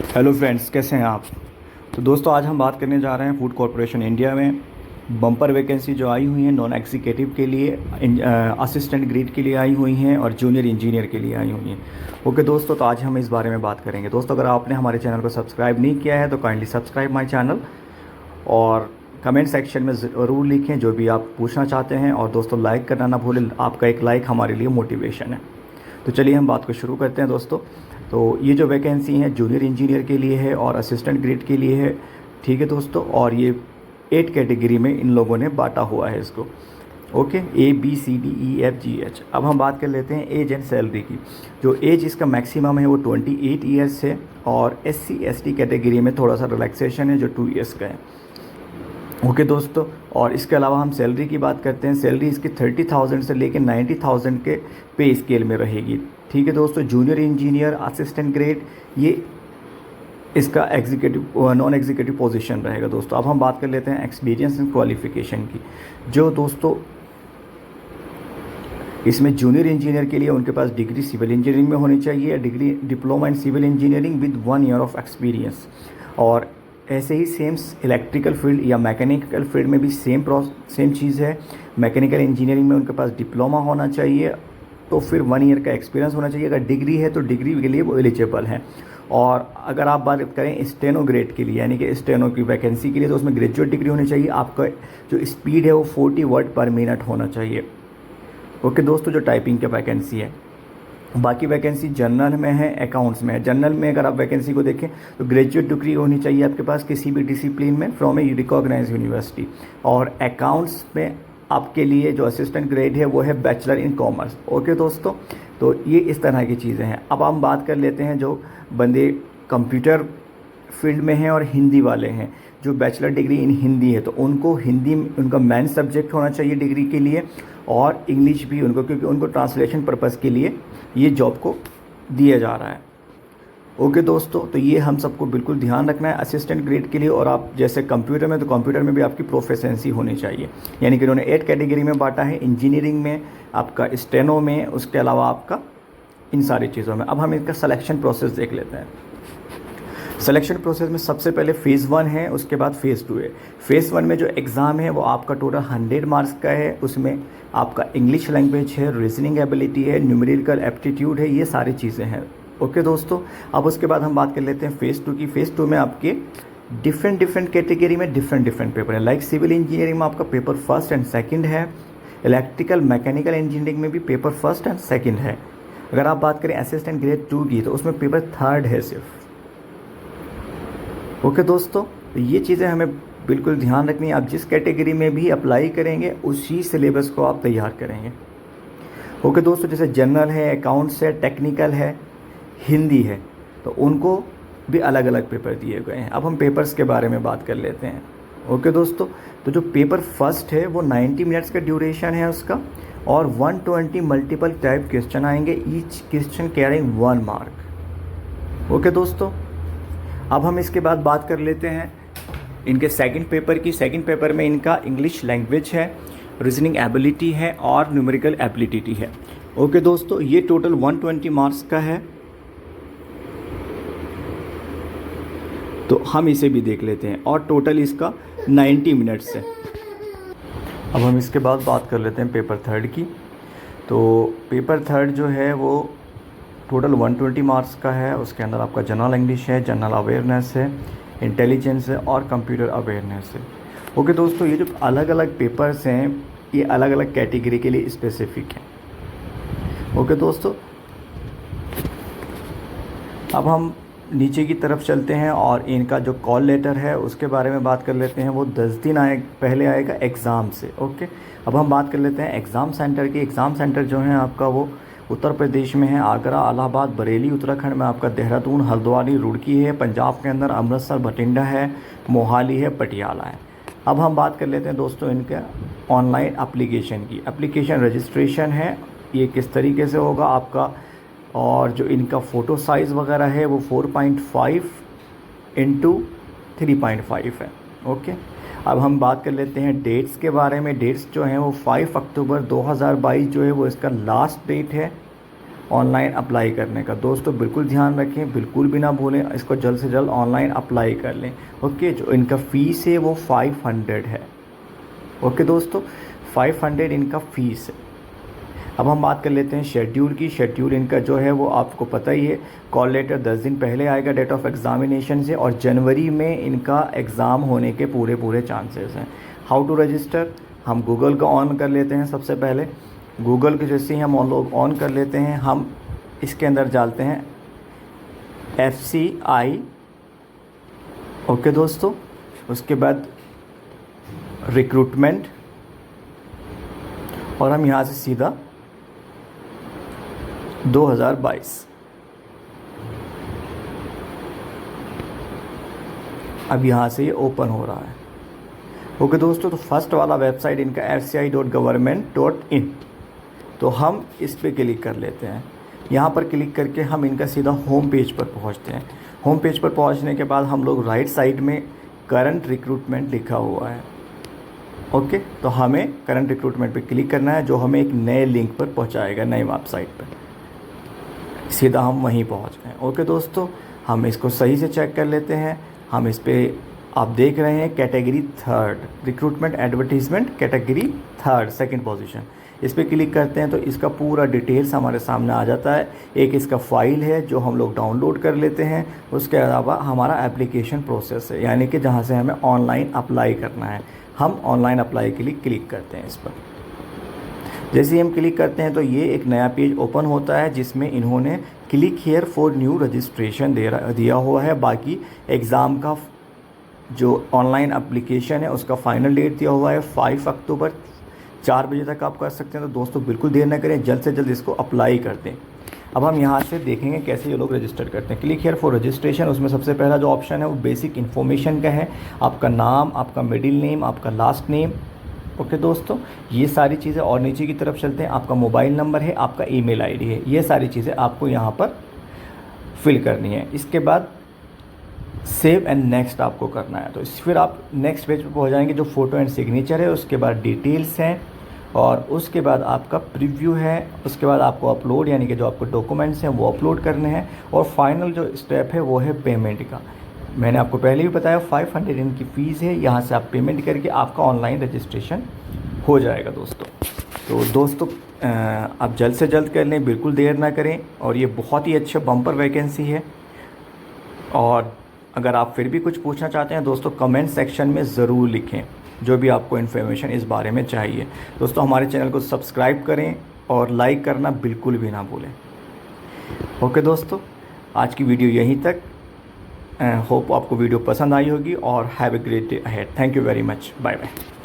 Hello friends, कैसे हैं आप। तो दोस्तों, आज हम बात करने जा रहे हैं फूड कॉरपोरेशन इंडिया में बम्पर वैकेंसी जो आई हुई हैं नॉन एग्जीक्यूटिव के लिए, असिस्टेंट ग्रेड के लिए आई हुई हैं और जूनियर इंजीनियर के लिए आई हुई हैं। ओके दोस्तों, तो आज हम इस बारे में बात करेंगे। दोस्तों, अगर आपने हमारे चैनल को सब्सक्राइब नहीं किया है तो काइंडली सब्सक्राइब माई चैनल और कमेंट सेक्शन में ज़रूर लिखें जो भी आप पूछना चाहते हैं। और दोस्तों, लाइक करना ना भूलें, आपका एक लाइक हमारे लिए मोटिवेशन है। तो चलिए हम बात को शुरू करते हैं दोस्तों। तो ये जो वैकेंसी है जूनियर इंजीनियर के लिए है और असिस्टेंट ग्रेड के लिए है, ठीक है दोस्तों। और ये 8 कैटेगरी में इन लोगों ने बांटा हुआ है इसको। Okay, ABCDEFGH। अब हम बात कर लेते हैं एज एंड सैलरी की। जो एज इसका मैक्सिमम है वो 28 ईयर्स है और SC/ST कैटेगरी में थोड़ा सा रिलैक्सेशन है जो 2 ईयर्स का है। ओके दोस्तों, और इसके अलावा हम सैलरी की बात करते हैं। सैलरी इसकी 30,000 से लेकर 90,000 के पे स्केल में रहेगी, ठीक है दोस्तों। जूनियर इंजीनियर, असिस्टेंट ग्रेड, ये इसका एग्जीक्यूटिव नॉन एग्जीक्यूटिव पोजीशन रहेगा दोस्तों। अब हम बात कर लेते हैं एक्सपीरियंस एंड क्वालिफिकेशन की। जो दोस्तों इसमें जूनियर इंजीनियर के लिए उनके पास डिग्री सिविल इंजीनियरिंग में होनी चाहिए, degree diploma in civil engineering with 1 year of experience. और ऐसे ही सेम इलेक्ट्रिकल फील्ड या मैकेनिकल फील्ड में भी सेम चीज़ है। मैकेनिकल इंजीनियरिंग में उनके पास डिप्लोमा होना चाहिए, तो फिर 1 ईयर का एक्सपीरियंस होना चाहिए। अगर डिग्री है तो डिग्री के लिए वो एलिजिबल हैं। और अगर आप बात करें स्टेनो ग्रेड के लिए, यानी कि स्टेनो की वैकेंसी के लिए, तो उसमें ग्रेजुएट डिग्री होनी चाहिए। आपका जो स्पीड है वो 40 वर्ड पर मिनट होना चाहिए। ओके दोस्तों, जो टाइपिंग की वैकेंसी है। बाकी वैकेंसी जनरल में है, अकाउंट्स में है। जनरल में अगर आप वैकेंसी को देखें तो ग्रेजुएट डिग्री होनी चाहिए आपके पास किसी भी डिसिप्लिन में फ्रॉम ए रिकॉग्नाइज यूनिवर्सिटी। और अकाउंट्स में आपके लिए जो असिस्टेंट ग्रेड है वो है बैचलर इन कॉमर्स। ओके दोस्तों, तो ये इस तरह की चीज़ें हैं। अब हम बात कर लेते हैं जो बंदे कंप्यूटर फील्ड में हैं और हिंदी वाले हैं। जो बैचलर डिग्री इन हिंदी है तो उनको हिंदी उनका मेन सब्जेक्ट होना चाहिए डिग्री के लिए, और इंग्लिश भी उनको, क्योंकि उनको ट्रांसलेशन पर्पज़ के लिए ये जॉब को दिया जा रहा है। ओके दोस्तों, तो ये हम सबको बिल्कुल ध्यान रखना है असिस्टेंट ग्रेड के लिए। और आप जैसे कंप्यूटर में, तो कंप्यूटर में भी आपकी प्रोफिशिएंसी होनी चाहिए। यानी कि उन्होंने 8 कैटेगरी में बांटा है, इंजीनियरिंग में, आपका स्टेनो में, उसके अलावा आपका इन सारी चीज़ों में। अब हम इनका सिलेक्शन प्रोसेस देख लेते हैं। सिलेक्शन प्रोसेस में सबसे पहले फ़ेज़ 1 है, उसके बाद फ़ेज़ 2 है। फ़ेज़ 1 में जो एग्ज़ाम है वो आपका टोटल 100 मार्क्स का है। उसमें आपका इंग्लिश लैंग्वेज है, रीजनिंग एबिलिटी है, न्यूमेरिकल एप्टीट्यूड है, ये सारी चीज़ें हैं। ओके दोस्तों, अब उसके बाद हम बात कर लेते हैं फ़ेज़ 2 की। फ़ेज़ 2 में आपके डिफरेंट कैटेगरी में डिफरेंट पेपर है। लाइक सिविल इंजीनियरिंग में आपका पेपर फर्स्ट एंड सेकंड है। इलेक्ट्रिकल मैकेनिकल इंजीनियरिंग में भी पेपर फर्स्ट एंड सेकंड है। अगर आप बात करें असिस्टेंट ग्रेड 2 की तो उसमें पेपर थर्ड है सिर्फ। ओके दोस्तों, तो ये चीज़ें हमें बिल्कुल ध्यान रखनी है। आप जिस कैटेगरी में भी अप्लाई करेंगे उसी सिलेबस को आप तैयार करेंगे। ओके दोस्तों, जैसे जनरल है, अकाउंट्स है, टेक्निकल है, हिंदी है, तो उनको भी अलग अलग पेपर दिए गए हैं। अब हम पेपर्स के बारे में बात कर लेते हैं। ओके दोस्तों, तो जो पेपर फर्स्ट है वो 90 मिनट्स का ड्यूरेशन है उसका, और 120 मल्टीपल टाइप क्वेश्चन आएंगे, each question carrying 1 mark. Okay दोस्तों, अब हम इसके बाद बात कर लेते हैं इनके सेकंड पेपर की। सेकंड पेपर में इनका इंग्लिश लैंग्वेज है, रीजनिंग एबिलिटी है और न्यूमेरिकल एबिलिटी है। ओके दोस्तों, ये टोटल 120 मार्क्स का है, तो हम इसे भी देख लेते हैं। और टोटल इसका 90 मिनट्स है। अब हम इसके बाद बात कर लेते हैं पेपर थर्ड की। तो पेपर थर्ड जो है वो टोटल 120 मार्क्स का है। उसके अंदर आपका जनरल इंग्लिश है, जनरल अवेयरनेस है, इंटेलिजेंस है और कंप्यूटर अवेयरनेस है। ओके दोस्तों, ये जो अलग अलग पेपर्स हैं ये अलग अलग कैटेगरी के लिए स्पेसिफिक हैं। ओके दोस्तों, अब हम नीचे की तरफ चलते हैं और इनका जो कॉल लेटर है उसके बारे में बात कर लेते हैं। वो 10 दिन पहले आएगा एग्ज़ाम से। ओके, अब हम बात कर लेते हैं एग्ज़ाम सेंटर की। एग्ज़ाम सेंटर जो है आपका वो उत्तर प्रदेश में है, आगरा, इलाहाबाद, बरेली। उत्तराखंड में आपका देहरादून, हल्द्वानी, रुड़की है। पंजाब के अंदर अमृतसर, बठिंडा है, मोहाली है, पटियाला है। अब हम बात कर लेते हैं दोस्तों इनके ऑनलाइन एप्लीकेशन की। एप्लीकेशन रजिस्ट्रेशन है, ये किस तरीके से होगा आपका, और जो इनका फ़ोटो साइज़ वगैरह है वो 4.5 इंटू 3.5 है। ओके, अब हम बात कर लेते हैं डेट्स के बारे में। डेट्स जो हैं वो 5 अक्टूबर 2022 जो है वो इसका लास्ट डेट है। ऑनलाइन अप्लाई करने का। दोस्तों बिल्कुल ध्यान रखें, बिल्कुल भी ना भूलें, इसको जल्द से जल्द ऑनलाइन अप्लाई कर लें। ओके, जो इनका फ़ीस है वो 500 है। ओके दोस्तों, 500 इनका फ़ीस है। अब हम बात कर लेते हैं शेड्यूल की। शेड्यूल इनका जो है वो आपको पता ही है, कॉल लेटर 10 दिन पहले आएगा डेट ऑफ एग्ज़ामिनेशन से, और जनवरी में इनका एग्ज़ाम होने के पूरे चांसेस हैं। हाउ टू रजिस्टर, हम गूगल को ऑन कर लेते हैं। सबसे पहले गूगल के जैसे ही हम लोग ऑन कर लेते हैं, हम इसके अंदर डालते हैं FCI। ओके दोस्तों, उसके बाद रिक्रूटमेंट, और हम यहाँ से सीधा 2022 अब यहाँ से ये ओपन हो रहा है। ओके दोस्तों, तो फर्स्ट वाला वेबसाइट इनका fci.government.in, तो हम इस पर क्लिक कर लेते हैं। यहाँ पर क्लिक करके हम इनका सीधा होम पेज पर पहुँचते हैं। होम पेज पर पहुँचने के बाद हम लोग राइट साइड में करंट रिक्रूटमेंट लिखा हुआ है। ओके, तो हमें करंट रिक्रूटमेंट पे क्लिक करना है, जो हमें एक नए लिंक पर पहुँचाएगा, नए वेबसाइट पर। सीधा हम वहीं पहुँच गए। ओके दोस्तों, हम इसको सही से चेक कर लेते हैं। हम इस पर आप देख रहे हैं category 3 recruitment advertisement, category 3 second position. इस पर क्लिक करते हैं तो इसका पूरा डिटेल्स हमारे सामने आ जाता है। एक इसका फ़ाइल है जो हम लोग डाउनलोड कर लेते हैं। उसके अलावा हमारा एप्लीकेशन प्रोसेस है, यानी कि जहाँ से हमें ऑनलाइन अप्लाई करना है। हम ऑनलाइन अप्लाई के लिए क्लिक करते हैं इस पर। जैसे ही हम क्लिक करते हैं तो ये एक नया पेज ओपन होता है, जिसमें इन्होंने click here for new registration दिया हुआ है। बाकी एग्ज़ाम का जो ऑनलाइन एप्लीकेशन है उसका फ़ाइनल डेट दिया हुआ है 5 अक्टूबर, 4 बजे तक आप कर सकते हैं। तो दोस्तों बिल्कुल देर ना करें, जल्द से जल्द इसको अप्लाई कर दें। अब हम यहाँ से देखेंगे कैसे ये लोग रजिस्टर करते हैं। क्लिक हियर फॉर रजिस्ट्रेशन, उसमें सबसे पहला जो ऑप्शन है वो बेसिक इन्फॉर्मेशन का है। आपका नाम, आपका मिडिल नेम, आपका लास्ट नेम। ओके दोस्तों, ये सारी चीज़ें, और नीचे की तरफ चलते हैं, आपका मोबाइल नंबर है, आपका ईमेल आईडी है। ये सारी चीज़ें आपको यहाँ पर फिल करनी है। इसके बाद सेव एंड नेक्स्ट आपको करना है। तो फिर आप नेक्स्ट पेज पर पहुँच जाएंगे, जो फ़ोटो एंड सिग्नेचर है। उसके बाद डिटेल्स हैं, और उसके बाद आपका प्रीव्यू है। उसके बाद आपको अपलोड, यानी कि जो आपको डॉक्यूमेंट्स हैं वो अपलोड करने हैं। और फाइनल जो स्टेप है वो है पेमेंट का। मैंने आपको पहले भी बताया 500 इनकी फ़ीस है। यहाँ से आप पेमेंट करके आपका ऑनलाइन रजिस्ट्रेशन हो जाएगा दोस्तों। तो दोस्तों आप जल्द से जल्द कर लें, बिल्कुल देर ना करें। और ये बहुत ही अच्छा बम्पर वैकेंसी है। और अगर आप फिर भी कुछ पूछना चाहते हैं दोस्तों, कमेंट सेक्शन में ज़रूर लिखें, जो भी आपको इन्फॉर्मेशन इस बारे में चाहिए। दोस्तों हमारे चैनल को सब्सक्राइब करें और लाइक करना बिल्कुल भी ना भूलें। ओके दोस्तों, आज की वीडियो यहीं तक। होप आपको वीडियो पसंद आई होगी, और have a great day ahead. Thank you very much, bye bye.